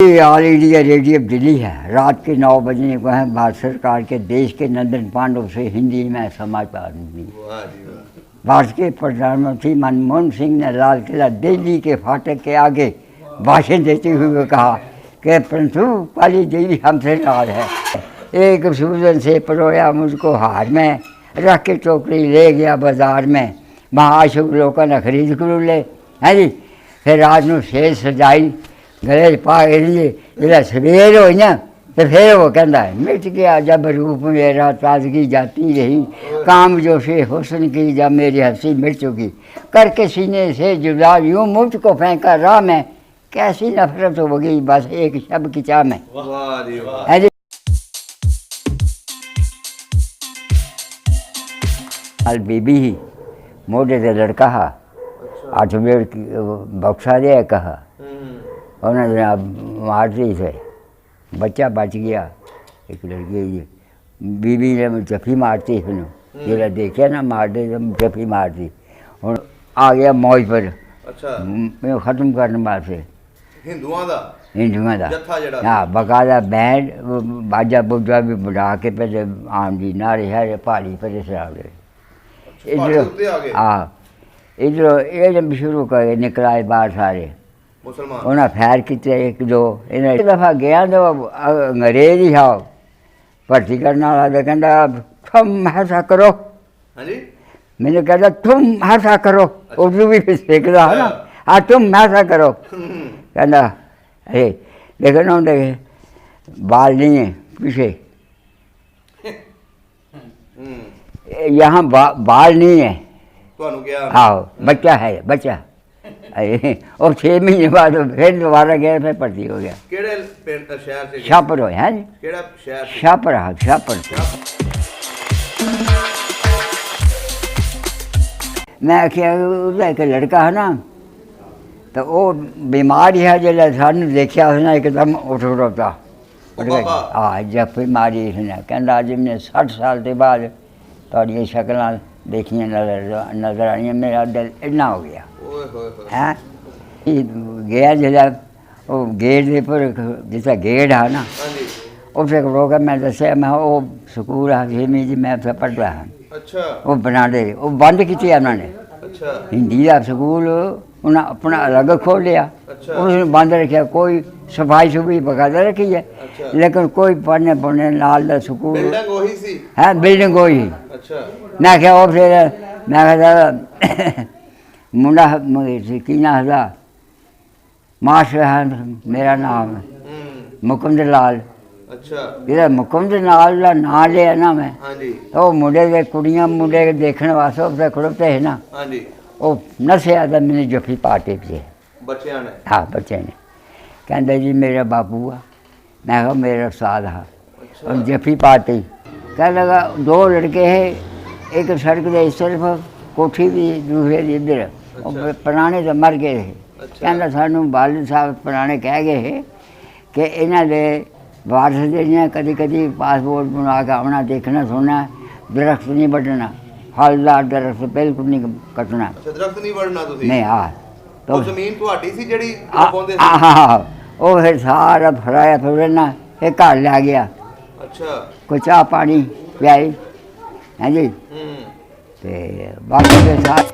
ये all India radio Delhi है। रात के 9 बजे को है भारत सरकार के देश के नंदन पांडव से हिंदी में समाचार मिली। भारत के प्रधानमंत्री मनमोहन सिंह ने लाल किला दिल्ली के फाटक के आगे भाषण देते हुए कहा कि परंतु काली देवी हमसे नाराज है। एक सूजन से परोया मुझको हार में, रख के टोकरी ले गया बाजार में, वहाँ अशोक लोगों ने खरीद कर ले है जी। फिर रात को शेर सजाई गले पा लिए जब सवेर हो ना तो फिर वो कहता है मिट गया जब रूप मेरा ताजगी जाती रही, काम जो से हुस्न की जब मेरी हंसी मिट चुकी, करके सीने से जुदा यूँ मुझको फेंका राह में, कैसी नफरत हो गई बस एक शब की चाह में है जी। बीबी ही मोटे से लड़का हा 8 मिनट बक्सा दे कहा उन्होंने जनाब मार दी थे, बच्चा बच गया। एक लड़की बीबी ने जफी मारती फिर जरा देखा ना मार दे जफी मार दी और आ गया मौज पर। अच्छा ख़त्म करने वास्ते हिंदुओं का हाँ बकायदा बैंड बाजा बुजा भी बढ़ा के पे आम जी नारे है पहाड़ी पर इधर हाँ इधर ये शुरू करे निकलाए बाहर सारे उन्हें फैर किते एक दो इन्हें एक दफ़ा गया तो अंग्रेज ही आओ भर्ती करने वाला तो कहता तुम ऐसा करो, मैंने कहता तुम ऐसा करो, उर्दू भी सीख रहा है ना, हाँ तुम ऐसा करो। कहता अरे देखो ना देखे बाल नहीं है पीछे, यहाँ बाल नहीं है, हाँ बच्चा है बच्चा। और 6 महीने बाद फिर दोबारा गया फिर भर्ती हो गया। शाहपुर हो है शाहपुर हाँ शाहपुर। मैं आखिया एक लड़का है ना तो वो बीमार ही है जल्द सानू देखा उसने एकदम उठ रोता हाँ जब बीमारी उसने कहता अज मैंने 60 साल के बाद थोड़ी शक्ल देखिए नजर आई, मेरा दिल इन्ना हो गया है। गया जिला वो गेट के पर जिस गेट है ना उस रोक मैं दसिया मैं वो स्कूल है 6वीं जी मैं उत्थे पढ़ रहा हाँ वो बना दे वो बंद की उन्होंने हिंदी का स्कूल उन्हें अपना अलग खोल लिया उसने बंद रखा, कोई सफाई सुफाई बकायदा रखी है लेकिन कोई पढ़ने पढ़ने नाल स्कूल है बिल्डिंग वही। मैं क्या वो फिर मैं कहता मुंडा की ना था मास्टर है मेरा नाम मुकुंद लाल। ਜਿਹੜਾ ਮੁਕੰਦ ਨਾਲ ਦਾ ਨਾਂ ਲਿਆ ਨਾ ਮੈਂ ਉਹ ਮੁੰਡੇ ਦੇ ਕੁੜੀਆਂ ਮੁੰਡੇ ਦੇਖਣ ਵਾਸਤੇ ਉੱਥੇ ਖੜੋਤੇ ਹੈ ਨਾ ਉਹ ਨਸਿਆ ਤਾਂ ਮੈਨੂੰ ਜੱਫੀ ਪਾ ਕੇ ਪਏ ਬੱਚਿਆਂ ਨੇ ਹਾਂ ਬੱਚੇ ਨੇ ਕਹਿੰਦੇ ਜੀ ਮੇਰਾ ਬਾਪੂ ਆ ਮੈਂ ਕਿਹਾ ਮੇਰਾ ਉਸਤਾਦ ਆ और जफी पाती कह लगा 2 लड़के है एक सड़क के इस तरफ कोठी भी दूसरे इधर पुराने तो मर गए थे। कहना सानू बाल साहब पुराने कह गए है कि इन्हों के वारस जड़ियाँ कदी कदी पासपोर्ट बना के आना देखना सुनना, दरख्त नहीं बटना, फलदार दरख्त बिल्कुल नहीं कटना। दरख्त नहीं बढ़ना नहीं हाँ तो जमीन हाँ वो फिर सारा फराया फिर ना एक घर लै गया। अच्छा कोई चाह पानी पियाई है जी बाकी के साथ